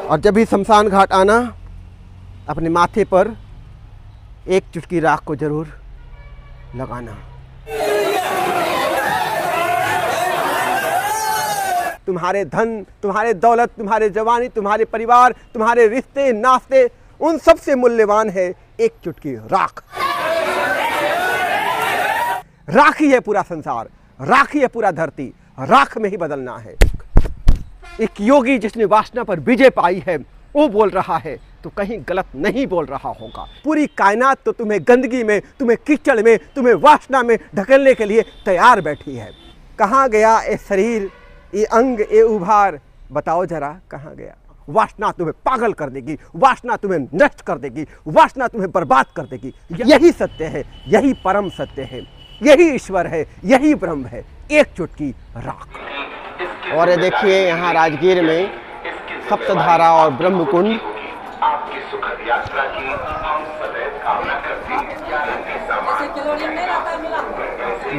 और जब भी शमशान घाट आना, अपने माथे पर एक चुटकी राख को जरूर लगाना। तुम्हारे धन, तुम्हारे दौलत, तुम्हारे जवानी, तुम्हारे परिवार, तुम्हारे रिश्ते नाते, उन सब से मूल्यवान है एक चुटकी राख। राख ही है पूरा संसार, राख ही है पूरा धरती, राख में ही बदलना है। एक योगी जिसने वासना पर विजय पाई है वो बोल रहा है तो कहीं गलत नहीं बोल रहा होगा। पूरी कायनात तो तुम्हें गंदगी में, तुम्हें कीचड़ में, तुम्हें वासना में ढकेलने के लिए तैयार बैठी है। कहाँ गया ये शरीर, ये अंग, ये उभार, बताओ जरा कहाँ गया। वासना तुम्हें पागल कर देगी, वासना तुम्हें नष्ट कर देगी, वासना तुम्हें बर्बाद कर देगी। यही सत्य है, यही परम सत्य है, यही ईश्वर है, यही ब्रह्म है, एक चुटकी राख। और ये देखिए यहाँ राजगीर में सप्तधारा और ब्रह्म कुंड, आपकी सुखद यात्रा की हम सदैव कामना करते हैं।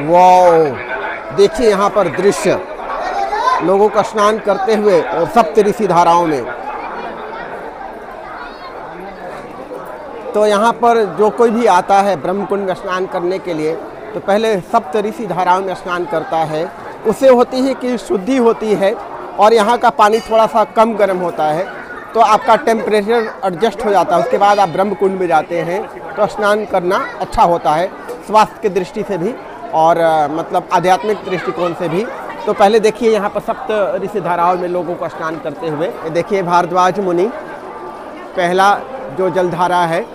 वाह, देखिए यहाँ पर दृश्य, लोगों का स्नान करते हुए और सप्त ऋषि धाराओं में। तो यहाँ पर जो कोई भी आता है ब्रह्म कुंड में स्नान करने के लिए तो पहले सप्त ऋषि धाराओं में स्नान करता है। उससे होती है कि शुद्धि होती है और यहाँ का पानी थोड़ा सा कम गर्म होता है तो आपका टेम्परेचर एडजस्ट हो जाता है। उसके बाद आप ब्रह्म कुंड में जाते हैं तो स्नान करना अच्छा होता है, स्वास्थ्य की दृष्टि से भी और मतलब आध्यात्मिक दृष्टिकोण से भी। तो पहले देखिए यहाँ पर सप्त ऋषि धाराओं में लोगों को स्नान करते हुए। देखिए भारद्वाज मुनि, पहला जो जलधारा है,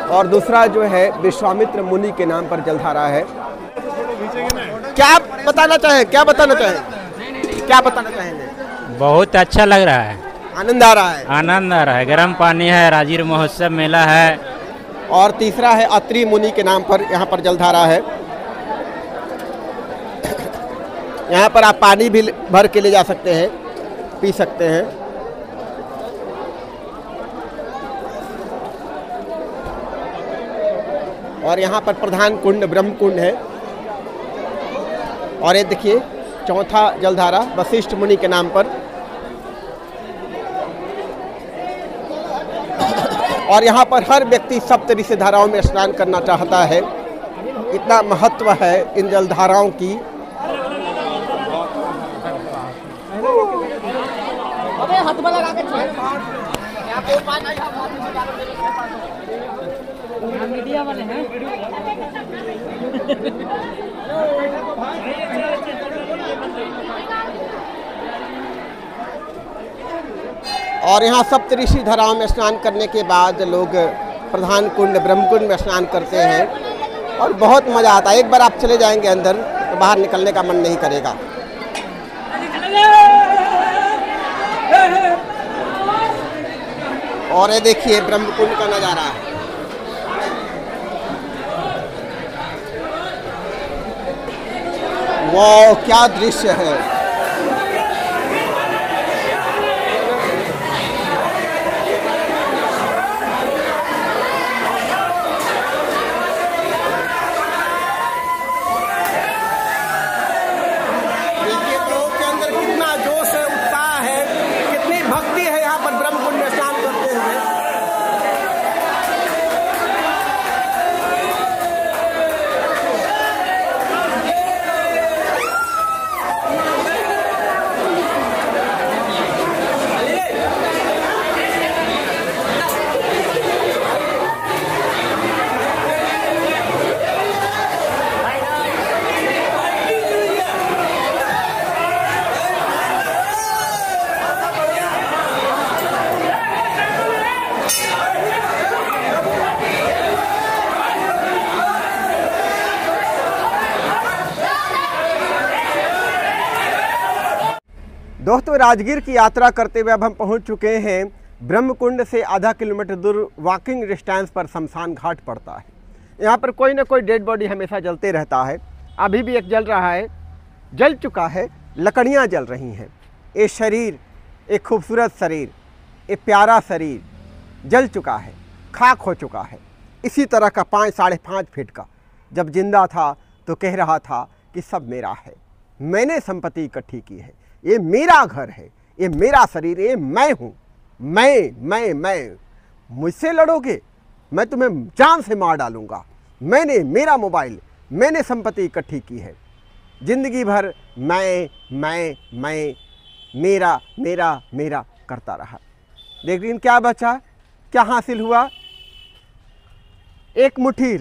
और दूसरा जो है विश्वामित्र मुनि के नाम पर जलधारा है। क्या बताना चाहें, क्या बताना चाहें, क्या बताना चाहेंगे? बहुत अच्छा लग रहा है, आनंद आ रहा है, आनंद आ रहा है। गर्म पानी है, राजगीर महोत्सव मेला है। और तीसरा है अत्रि मुनि के नाम पर यहाँ पर जलधारा है। यहाँ पर आप पानी भी भर के ले जा सकते हैं, पी सकते हैं। और यहाँ पर प्रधान कुंड ब्रह्म कुंड है। और ये देखिए चौथा जलधारा वशिष्ठ मुनि के नाम पर। और यहाँ पर हर व्यक्ति सप्त ऋषि धाराओं में स्नान करना चाहता है, इतना महत्व है इन जलधाराओं की। मीडिया वाले हैं। और यहाँ सप्त ऋषि धाराओं में स्नान करने के बाद लोग प्रधान कुंड ब्रह्म कुंड में स्नान करते हैं और बहुत मज़ा आता है। एक बार आप चले जाएंगे अंदर तो बाहर निकलने का मन नहीं करेगा। और ये देखिए ब्रह्म कुंड का नज़ारा है। वाह, क्या दृश्य है। देखिए लोगों के अंदर कितना जोश है, उत्साह है, कितनी भक्ति है यहाँ पर ब्रह्म कुंड में स्नान करते हुए। दोस्तों, राजगीर की यात्रा करते हुए अब हम पहुंच चुके हैं ब्रह्म कुंड से आधा किलोमीटर दूर वॉकिंग डिस्टेंस पर शमशान घाट पड़ता है। यहाँ पर कोई ना कोई डेड बॉडी हमेशा जलते रहता है। अभी भी एक जल रहा है, जल चुका है, लकड़ियाँ जल रही हैं। ये शरीर, एक खूबसूरत शरीर, एक प्यारा शरीर, जल चुका है, खाक हो चुका है। इसी तरह का 5-5.5 फीट का जब जिंदा था तो कह रहा था कि सब मेरा है, मैंने संपत्ति इकट्ठी की है, ये मेरा घर है, ये मेरा शरीर, ये मैं हूँ, मैं मुझसे लड़ोगे मैं तुम्हें जान से मार डालूंगा, मैंने, मेरा मोबाइल, मैंने संपत्ति इकट्ठी की है। जिंदगी भर मैं मेरा मेरा मेरा करता रहा, लेकिन क्या बचा, क्या हासिल हुआ? एक मुट्ठी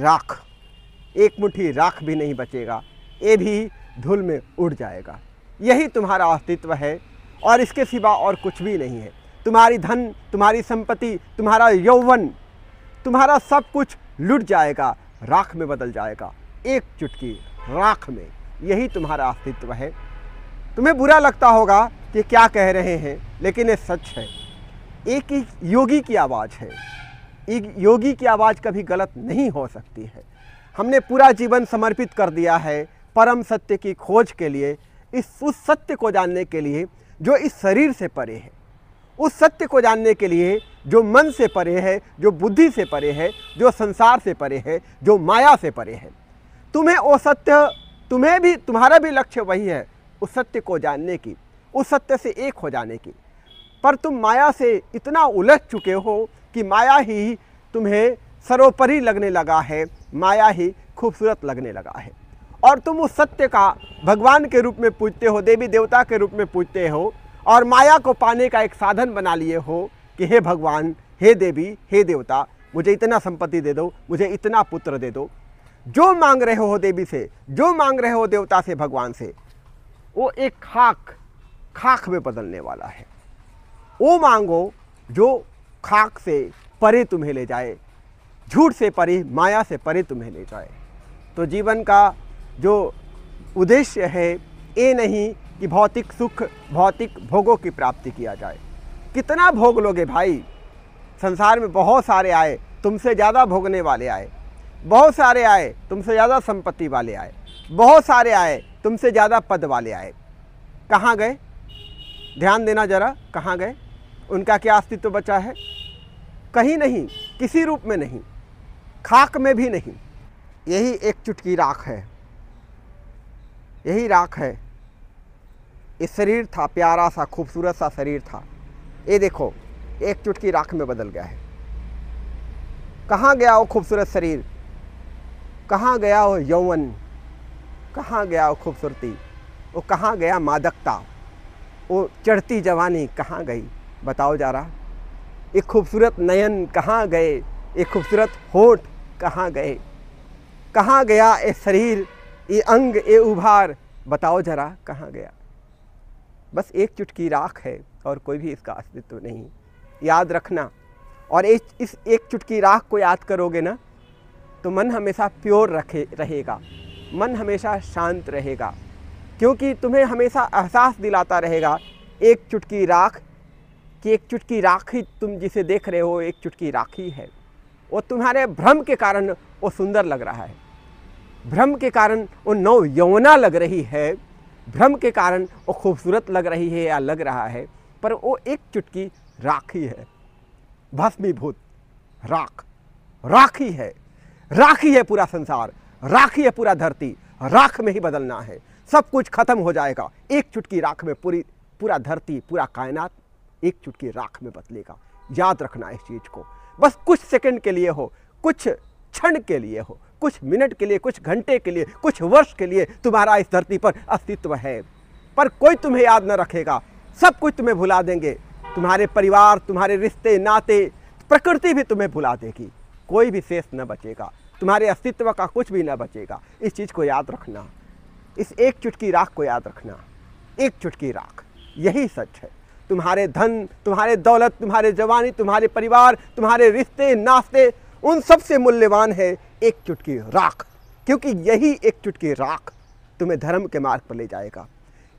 राख भी नहीं बचेगा, ये भी धूल में उड़ जाएगा। यही तुम्हारा अस्तित्व है और इसके सिवा और कुछ भी नहीं है। तुम्हारी धन, तुम्हारी संपत्ति, तुम्हारा यौवन, तुम्हारा सब कुछ लुट जाएगा, राख में बदल जाएगा, एक चुटकी राख में। यही तुम्हारा अस्तित्व है। तुम्हें बुरा लगता होगा कि क्या कह रहे हैं, लेकिन ये सच है। एक ही योगी की आवाज़ है, एक योगी की आवाज़ कभी गलत नहीं हो सकती है। हमने पूरा जीवन समर्पित कर दिया है परम सत्य की खोज के लिए, उस सत्य को जानने के लिए जो इस शरीर से परे है, उस सत्य को जानने के लिए जो मन से परे है, जो बुद्धि से परे है, जो संसार से परे है, जो माया से परे है। तुम्हें वो सत्य, तुम्हारा भी लक्ष्य वही है, उस सत्य को जानने की, उस सत्य से एक हो जाने की। पर तुम माया से इतना उलझ चुके हो कि माया ही तुम्हें सर्वोपरि लगने लगा है, माया ही खूबसूरत लगने लगा है। और तुम उस सत्य का भगवान के रूप में पूजते हो, देवी देवता के रूप में पूजते हो, और माया को पाने का एक साधन बना लिए हो कि हे भगवान, हे देवी, हे देवता, मुझे इतना संपत्ति दे दो, मुझे इतना पुत्र दे दो। जो मांग रहे हो देवी से, जो मांग रहे हो देवता से, भगवान से, वो एक खाक में बदलने वाला है। वो मांगो जो खाक से परे तुम्हें ले जाए, झूठ से परे, माया से परे तुम्हें ले जाए। तो जीवन का जो उद्देश्य है ये नहीं कि भौतिक सुख, भौतिक भोगों की प्राप्ति किया जाए। कितना भोग लोगे भाई? संसार में बहुत सारे आए, तुमसे ज़्यादा भोगने वाले आए, बहुत सारे आए, तुमसे ज़्यादा संपत्ति वाले आए, बहुत सारे आए, तुमसे ज़्यादा पद वाले आए। कहाँ गए? ध्यान देना जरा, कहाँ गए? उनका क्या अस्तित्व बचा है? कहीं नहीं, किसी रूप में नहीं, खाक में भी नहीं। यही एक चुटकी राख है, यही राख है। ये शरीर था, प्यारा सा खूबसूरत सा शरीर था, ये देखो एक चुटकी राख में बदल गया है। कहाँ गया वो खूबसूरत शरीर? कहाँ गया वो यौवन? कहाँ गया वो खूबसूरती? वो कहाँ गया मादकता? वो चढ़ती जवानी कहाँ गई? बताओ जरा। ये खूबसूरत नयन कहाँ गए? ये खूबसूरत होठ कहाँ गए? कहाँ गया ये शरीर, ये अंग, ये उभार? बताओ जरा कहाँ गया? बस एक चुटकी राख है और कोई भी इसका अस्तित्व नहीं। याद रखना। और इस एक चुटकी राख को याद करोगे ना तो मन हमेशा प्योर रहेगा, मन हमेशा शांत रहेगा, क्योंकि तुम्हें हमेशा एहसास दिलाता रहेगा एक चुटकी राख, कि एक चुटकी राख ही तुम जिसे देख रहे हो एक चुटकी राख ही है। वो तुम्हारे भ्रम के कारण वो सुंदर लग रहा है, भ्रम के कारण वो नव यौवना लग रही है, भ्रम के कारण वो खूबसूरत लग रही है या लग रहा है, पर वो एक चुटकी राख ही है, भस्मीभूत राख। राख ही है, राख ही है पूरा संसार, राख ही है पूरा धरती, राख में ही बदलना है। सब कुछ खत्म हो जाएगा, एक चुटकी राख में पूरा धरती, पूरा कायनात एक चुटकी राख में बदलेगा। याद रखना इस चीज़ को। बस कुछ सेकंड के लिए हो, कुछ क्षण के लिए हो, कुछ मिनट के लिए, कुछ घंटे के लिए, कुछ वर्ष के लिए तुम्हारा इस धरती पर अस्तित्व है, पर कोई तुम्हें याद न रखेगा। सब कुछ तुम्हें भुला देंगे, तुम्हारे परिवार, तुम्हारे रिश्ते नाते, प्रकृति भी तुम्हें भुला देगी, कोई भी शेष न बचेगा, तुम्हारे अस्तित्व का कुछ भी न बचेगा। इस चीज़ को याद रखना, इस एक चुटकी राख को याद रखना। एक चुटकी राख, यही सच है। तुम्हारे धन, तुम्हारे दौलत, तुम्हारे जवानी, तुम्हारे परिवार, तुम्हारे रिश्ते नाते, उन सबसे मूल्यवान है एक चुटकी राख, क्योंकि यही एक चुटकी राख तुम्हें धर्म के मार्ग पर ले जाएगा,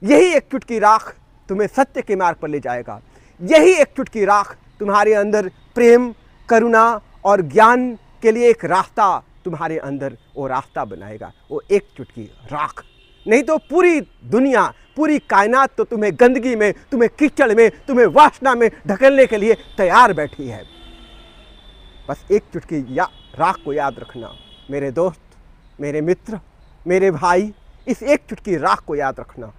यही एक चुटकी राख तुम्हें सत्य के मार्ग पर ले जाएगा, यही एक चुटकी राख तुम्हारे अंदर प्रेम, करुणा और ज्ञान के लिए एक रास्ता तुम्हारे अंदर वो रास्ता बनाएगा, वो एक चुटकी राख। नहीं तो पूरी दुनिया, पूरी कायनात तो तुम्हें गंदगी में, तुम्हें कीचड़ में, तुम्हें वासना में ढकेलने के लिए तैयार बैठी है। बस एक चुटकी राख को याद रखना मेरे दोस्त, मेरे मित्र, मेरे भाई, इस एक चुटकी राख को याद रखना।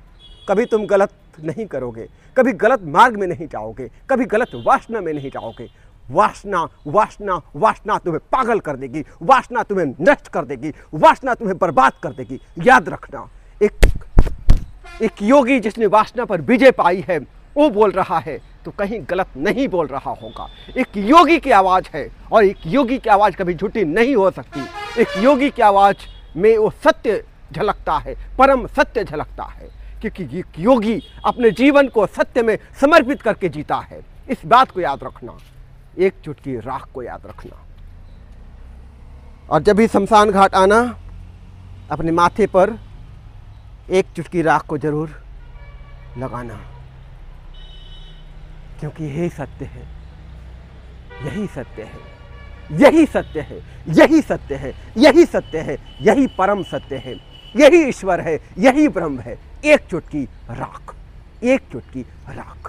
कभी तुम गलत नहीं करोगे, कभी गलत मार्ग में नहीं जाओगे, कभी गलत वासना में नहीं जाओगे। वासना वासना वासना तुम्हें पागल कर देगी, वासना तुम्हें नष्ट कर देगी, वासना तुम्हें बर्बाद कर देगी। याद रखना, एक योगी जिसने वासना पर विजय पाई है वो बोल रहा है तो कहीं गलत नहीं बोल रहा होगा। एक योगी की आवाज़ है और एक योगी की आवाज़ कभी झूठी नहीं हो सकती। एक योगी की आवाज़ में वो सत्य झलकता है, परम सत्य झलकता है, क्योंकि एक योगी अपने जीवन को सत्य में समर्पित करके जीता है। इस बात को याद रखना, एक चुटकी राख को याद रखना। और जब भी शमशान घाट आना, अपने माथे पर एक चुटकी राख को जरूर लगाना, क्योंकि यही सत्य है, यही सत्य है, यही सत्य है, यही सत्य है, यही सत्य है, यही परम सत्य है, यही ईश्वर है, यही ब्रह्म है। एक चुटकी राख, एक चुटकी राख।